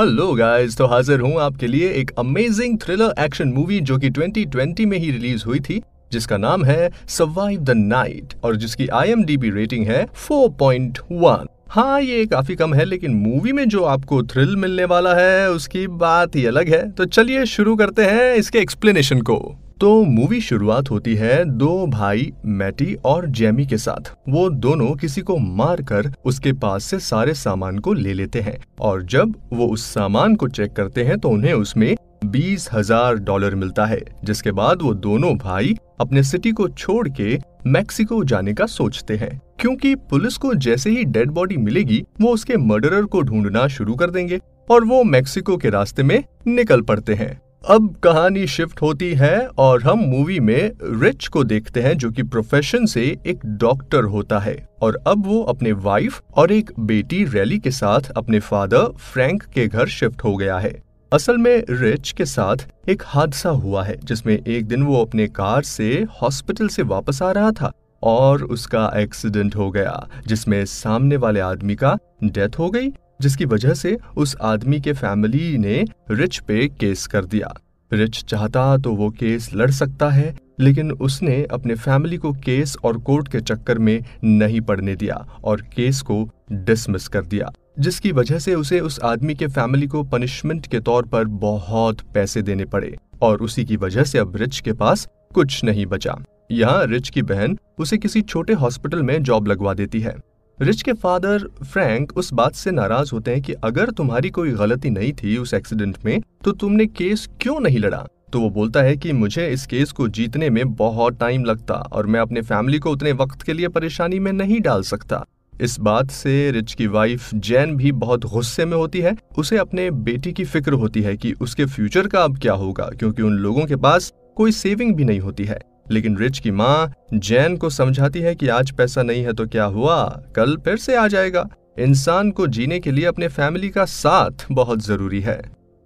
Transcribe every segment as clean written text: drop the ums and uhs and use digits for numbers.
Hello guys, तो हाजिर हूँ आपके लिए एक अमेजिंग थ्रिलर एक्शन मूवी जो कि 2020 में ही रिलीज हुई थी, जिसका नाम है सर्वाइव द नाइट और जिसकी IMDb रेटिंग है 4.1। हाँ, ये काफी कम है, लेकिन मूवी में जो आपको थ्रिल मिलने वाला है उसकी बात ही अलग है। तो चलिए शुरू करते हैं इसके एक्सप्लेनेशन को। तो मूवी शुरुआत होती है दो भाई मैटी और जेमी के साथ। वो दोनों किसी को मारकर उसके पास से सारे सामान को ले लेते हैं और जब वो उस सामान को चेक करते हैं तो उन्हें उसमें $20,000 मिलता है। जिसके बाद वो दोनों भाई अपने सिटी को छोड़ के मैक्सिको जाने का सोचते हैं, क्योंकि पुलिस को जैसे ही डेड बॉडी मिलेगी वो उसके मर्डरर को ढूंढना शुरू कर देंगे और वो मैक्सिको के रास्ते में निकल पड़ते हैं। अब कहानी शिफ्ट होती है और हम मूवी में रिच को देखते हैं, जो कि प्रोफेशन से एक डॉक्टर होता है और अब वो अपने वाइफ और एक बेटी रैली के साथ अपने फादर फ्रैंक के घर शिफ्ट हो गया है। असल में रिच के साथ एक हादसा हुआ है, जिसमें एक दिन वो अपने कार से हॉस्पिटल से वापस आ रहा था और उसका एक्सीडेंट हो गया, जिसमें सामने वाले आदमी का डेथ हो गई, जिसकी वजह से उस आदमी के फैमिली ने रिच पे केस कर दिया। रिच चाहता तो वो केस लड़ सकता है, लेकिन उसने अपने फैमिली को केस और कोर्ट के चक्कर में नहीं पड़ने दिया और केस को डिसमिस कर दिया, जिसकी वजह से उसे उस आदमी के फैमिली को पनिशमेंट के तौर पर बहुत पैसे देने पड़े और उसी की वजह से अब रिच के पास कुछ नहीं बचा। यहाँ रिच की बहन उसे किसी छोटे हॉस्पिटल में जॉब लगवा देती है। रिच के फादर फ्रैंक उस बात से नाराज होते हैं कि अगर तुम्हारी कोई गलती नहीं थी उस एक्सीडेंट में तो तुमने केस क्यों नहीं लड़ा। तो वो बोलता है कि मुझे इस केस को जीतने में बहुत टाइम लगता और मैं अपने फैमिली को उतने वक्त के लिए परेशानी में नहीं डाल सकता। इस बात से रिच की वाइफ जैन भी बहुत गुस्से में होती है। उसे अपने बेटी की फिक्र होती है कि उसके फ्यूचर का अब क्या होगा, क्योंकि उन लोगों के पास कोई सेविंग भी नहीं होती है। लेकिन रिच की माँ जैन को समझाती है कि आज पैसा नहीं है तो क्या हुआ, कल फिर से आ जाएगा। इंसान को जीने के लिए अपने फैमिली का साथ बहुत जरूरी है।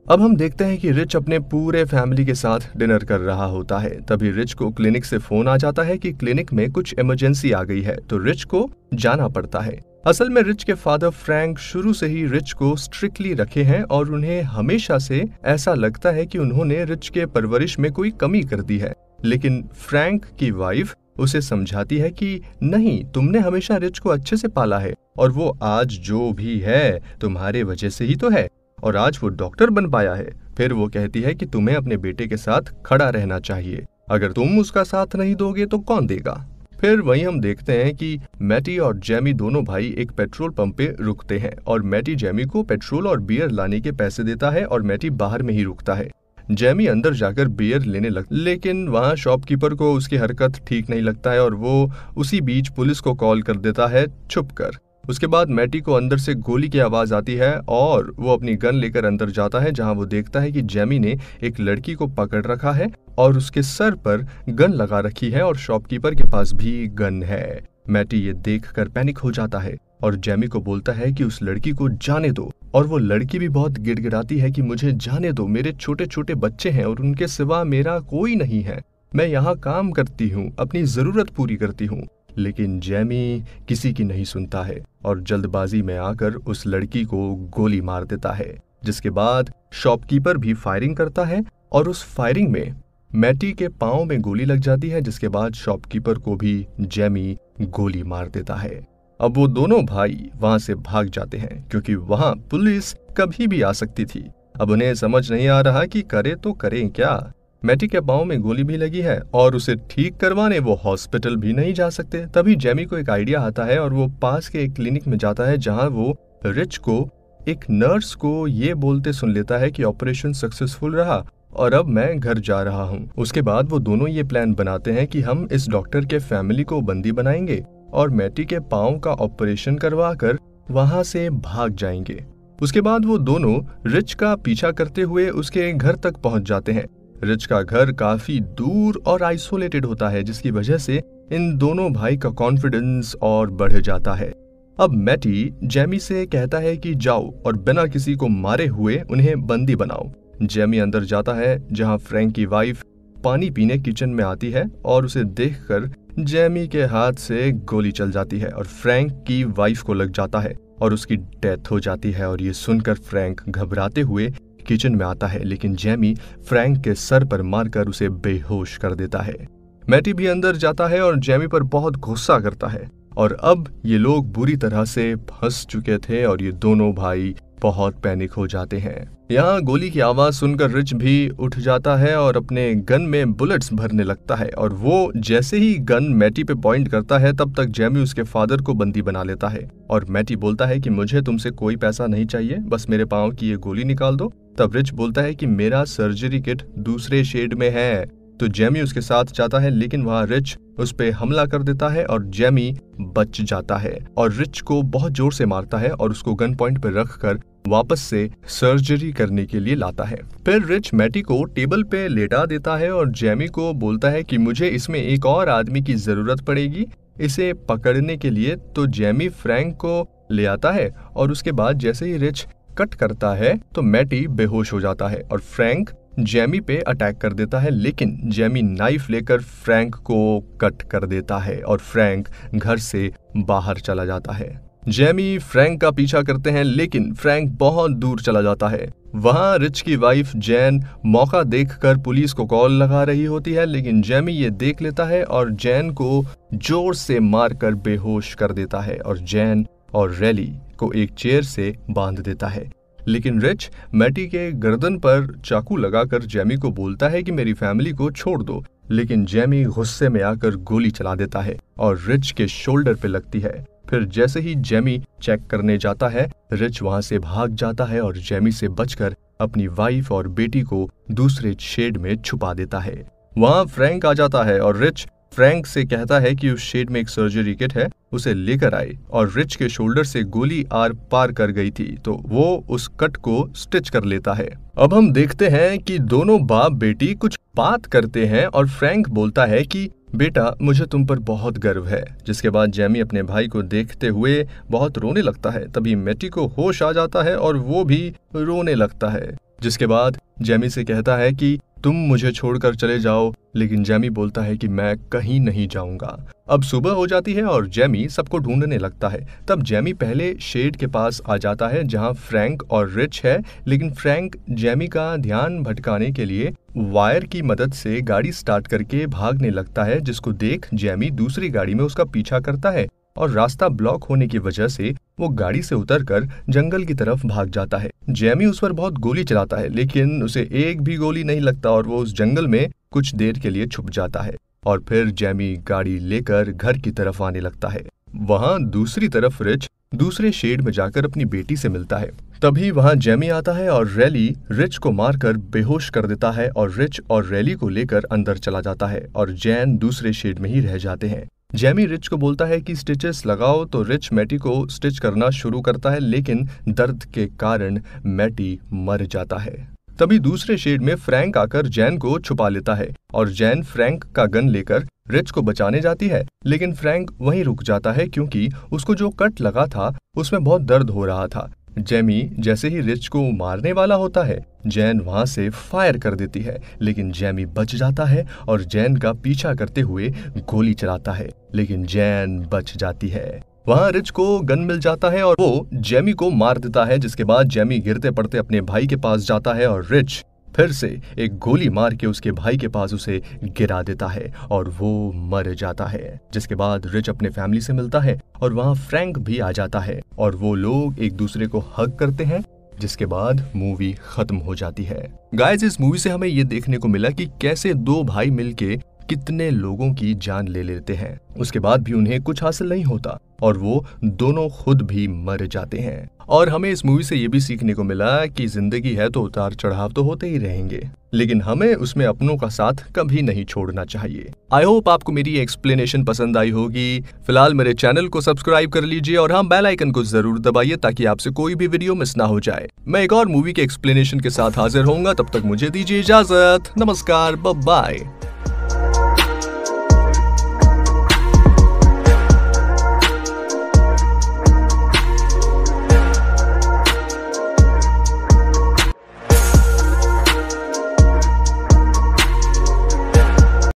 अब हम देखते हैं कि रिच अपने पूरे फैमिली के साथ डिनर कर रहा होता है। तभी रिच को क्लिनिक से फोन आ जाता है कि क्लिनिक में कुछ इमरजेंसी आ गई है, तो रिच को जाना पड़ता है। असल में रिच के फादर फ्रैंक शुरू से ही रिच को स्ट्रिक्टली रखे हैं और उन्हें हमेशा से ऐसा लगता है कि उन्होंने रिच के परवरिश में कोई कमी कर दी है। लेकिन फ्रैंक की वाइफ उसे समझाती है कि नहीं, तुमने हमेशा रिच को अच्छे से पाला है और वो आज जो भी है तुम्हारे वजह से ही तो है और आज वो डॉक्टर बन पाया है। फिर वो कहती है कि तुम्हें अपने बेटे के साथ खड़ा रहना चाहिए, अगर तुम उसका साथ नहीं दोगे तो कौन देगा। फिर वहीं हम देखते हैं कि मैटी और जेमी दोनों भाई एक पेट्रोल पंप पे रुकते हैं और मैटी जेमी को पेट्रोल और बियर लाने के पैसे देता है और मैटी बाहर में ही रुकता है। जेमी अंदर जाकर बियर लेने लगता, लेकिन वहाँ शॉपकीपर को उसकी हरकत ठीक नहीं लगता है और वो उसी बीच पुलिस को कॉल कर देता है छुपकर। उसके बाद मैटी को अंदर से गोली की आवाज आती है और वो अपनी गन लेकर अंदर जाता है, जहाँ वो देखता है कि जेमी ने एक लड़की को पकड़ रखा है और उसके सर पर गन लगा रखी है और शॉपकीपर के पास भी गन है। मैटी ये देखकर पैनिक हो जाता है और जेमी को बोलता है कि उस लड़की को जाने दो और वो लड़की भी बहुत गिड़गिड़ाती है कि मुझे जाने दो, मेरे छोटे छोटे बच्चे हैं और उनके सिवा मेरा कोई नहीं है, मैं यहाँ काम करती हूँ, अपनी जरूरत पूरी करती हूँ। लेकिन जेमी किसी की नहीं सुनता है और जल्दबाजी में आकर उस लड़की को गोली मार देता है, जिसके बाद शॉपकीपर भी फायरिंग करता है और उस फायरिंग में मैटी के पांव में गोली लग जाती है, जिसके बाद शॉपकीपर को भी जेमी गोली मार देता है। अब वो दोनों भाई वहां से भाग जाते हैं, क्योंकि वहां पुलिस कभी भी आ सकती थी। अब उन्हें समझ नहीं आ रहा कि करे तो करें क्या। मैटी के पांव में गोली भी लगी है और उसे ठीक करवाने वो हॉस्पिटल भी नहीं जा सकते। तभी जेमी को एक आइडिया आता है और वो पास के एक क्लिनिक में जाता है, जहां वो रिच को एक नर्स को ये बोलते सुन लेता है कि ऑपरेशन सक्सेसफुल रहा और अब मैं घर जा रहा हूँ। उसके बाद वो दोनों ये प्लान बनाते हैं कि हम इस डॉक्टर के फैमिली को बंदी बनाएंगे और मैटी के पांव का ऑपरेशन करवा कर वहां से भाग जाएंगे। उसके बाद वो दोनों रिच का पीछा करते हुए उसके घर तक पहुंच जाते हैं। रिच का घर काफी दूर और आइसोलेटेड होता है, जिसकी वजह से इन दोनों भाई का कॉन्फिडेंस और बढ़ जाता है। अब मैटी जेमी से कहता है कि जाओ और बिना किसी को मारे हुए उन्हें बंदी बनाओ। जेमी अंदर जाता है, जहां फ्रैंक की वाइफ पानी पीने किचन में आती है और उसे देखकर जेमी के हाथ से गोली चल जाती है और फ्रैंक की वाइफ को लग जाता है। और उसकी डेथ हो जाती है। और ये सुनकर फ्रैंक घबराते हुए किचन में आता है, लेकिन जेमी फ्रैंक के सर पर मारकर उसे बेहोश कर देता है। मैटी भी अंदर जाता है और जेमी पर बहुत गुस्सा करता है। और अब ये लोग बुरी तरह से फंस चुके थे और ये दोनों भाई बहुत पैनिक हो जाते हैं। यहाँ गोली की आवाज सुनकर रिच भी उठ जाता है और अपने गन में बुलेट्स भरने लगता है। और वो जैसे ही गन मैटी पे पॉइंट करता है तब तक जेमी उसके फादर को बंदी बना लेता है। और मैटी बोलता है कि मुझे तुमसे कोई पैसा नहीं चाहिए, बस मेरे पाँव की ये गोली निकाल दो। तब रिच बोलता है कि मेरा सर्जरी किट दूसरे शेड में है। तो जेमी उसके साथ जाता है, लेकिन वहाँ रिच उस पे हमला कर देता है और जेमी बच जाता है और रिच को बहुत जोर से मारता है और उसको गन पॉइंट पर रखकर वापस से सर्जरी करने के लिए लाता है। फिर रिच मैटी को टेबल पे लेटा देता है और जेमी को बोलता है कि मुझे इसमें एक और आदमी की जरूरत पड़ेगी इसे पकड़ने के लिए। तो जेमी फ्रैंक को ले आता है और उसके बाद जैसे ही रिच कट करता है तो मैटी बेहोश हो जाता है और फ्रैंक जेमी पे अटैक कर देता है, लेकिन जेमी नाइफ लेकर फ्रैंक को कट कर देता है और फ्रैंक घर से बाहर चला जाता है। जेमी फ्रैंक का पीछा करते हैं, लेकिन फ्रैंक बहुत दूर चला जाता है। वहां रिच की वाइफ जैन मौका देखकर पुलिस को कॉल लगा रही होती है, लेकिन जेमी ये देख लेता है और जैन को जोर से मारकर बेहोश कर देता है और जैन और रैली को एक चेयर से बांध देता है। लेकिन रिच मैटी के गर्दन पर चाकू लगाकर जेमी को बोलता है कि मेरी फैमिली को छोड़ दो, लेकिन जेमी गुस्से में आकर गोली चला देता है और रिच के शोल्डर पे लगती है। फिर जैसे ही जेमी चेक करने जाता है, रिच वहां से भाग जाता है और जेमी से बचकर अपनी वाइफ और बेटी को दूसरे शेड में छुपा देता है। वहां फ्रैंक आ जाता है और रिच फ्रैंक से कहता है कि उस शेड में एक सर्जरी किट है, उसे लेकर आए। और रिच के शोल्डर से गोली आर पार कर गई थी, तो वो उस कट को स्टिच कर लेता है। अब हम देखते हैं कि दोनों बाप बेटी कुछ बात करते हैं और फ्रैंक बोलता है कि बेटा मुझे तुम पर बहुत गर्व है। जिसके बाद जेमी अपने भाई को देखते हुए बहुत रोने लगता है। तभी मैटी को होश आ जाता है और वो भी रोने लगता है। जिसके बाद जेमी से कहता है कि तुम मुझे छोड़कर चले जाओ, लेकिन जेमी बोलता है कि मैं कहीं नहीं जाऊंगा। अब सुबह हो जाती है और जेमी सबको ढूंढने लगता है। तब जेमी पहले शेड के पास आ जाता है जहां फ्रैंक और रिच है, लेकिन फ्रैंक जेमी का ध्यान भटकाने के लिए वायर की मदद से गाड़ी स्टार्ट करके भागने लगता है, जिसको देख जेमी दूसरी गाड़ी में उसका पीछा करता है और रास्ता ब्लॉक होने की वजह से वो गाड़ी से उतरकर जंगल की तरफ भाग जाता है। जेमी उस पर बहुत गोली चलाता है, लेकिन उसे एक भी गोली नहीं लगता और वो उस जंगल में कुछ देर के लिए छुप जाता है। और फिर जेमी गाड़ी लेकर घर की तरफ आने लगता है। वहां दूसरी तरफ रिच दूसरे शेड में जाकर अपनी बेटी से मिलता है। तभी वहां जेमी आता है और रैली रिच को मारकर बेहोश कर देता है और रिच और रैली को लेकर अंदर चला जाता है और जैन दूसरे शेड में ही रह जाते हैं। जेमी रिच को बोलता है कि स्टिचेस लगाओ, तो रिच मैटी को स्टिच करना शुरू करता है, लेकिन दर्द के कारण मैटी मर जाता है। तभी दूसरे शेड में फ्रैंक आकर जैन को छुपा लेता है और जैन फ्रैंक का गन लेकर रिच को बचाने जाती है, लेकिन फ्रैंक वहीं रुक जाता है क्योंकि उसको जो कट लगा था उसमें बहुत दर्द हो रहा था। जेमी जैसे ही रिच को मारने वाला होता है, जैन वहां से फायर कर देती है, लेकिन जेमी बच जाता है और जैन का पीछा करते हुए गोली चलाता है, लेकिन जैन बच जाती है। वहां रिच को गन मिल जाता है और वो जेमी को मार देता है, जिसके बाद जेमी गिरते पड़ते अपने भाई के पास जाता है और रिच फिर से एक गोली मार के उसके भाई के पास उसे गिरा देता है और वो मर जाता है। जिसके बाद रिच अपने फैमिली से मिलता है और वहां फ्रैंक भी आ जाता है और वो लोग एक दूसरे को हग करते हैं, जिसके बाद मूवी खत्म हो जाती है। गाइस, इस मूवी से हमें ये देखने को मिला कि कैसे दो भाई मिलके कितने लोगों की जान ले लेते हैं, उसके बाद भी उन्हें कुछ हासिल नहीं होता और वो दोनों खुद भी मर जाते हैं। और हमें इस मूवी से ये भी सीखने को मिला कि जिंदगी है तो उतार चढ़ाव तो होते ही रहेंगे, लेकिन हमें उसमें अपनों का साथ कभी नहीं छोड़ना चाहिए। आई होप आपको मेरी एक्सप्लेनेशन पसंद आई होगी। फिलहाल मेरे चैनल को सब्सक्राइब कर लीजिए और हाँ, बेल आइकन को जरूर दबाइए ताकि आपसे कोई भी वीडियो मिस ना हो जाए। मैं एक और मूवी के एक्सप्लेनेशन के साथ हाजिर होऊंगा, तब तक मुझे दीजिए इजाजत। नमस्कार, बाय बाय।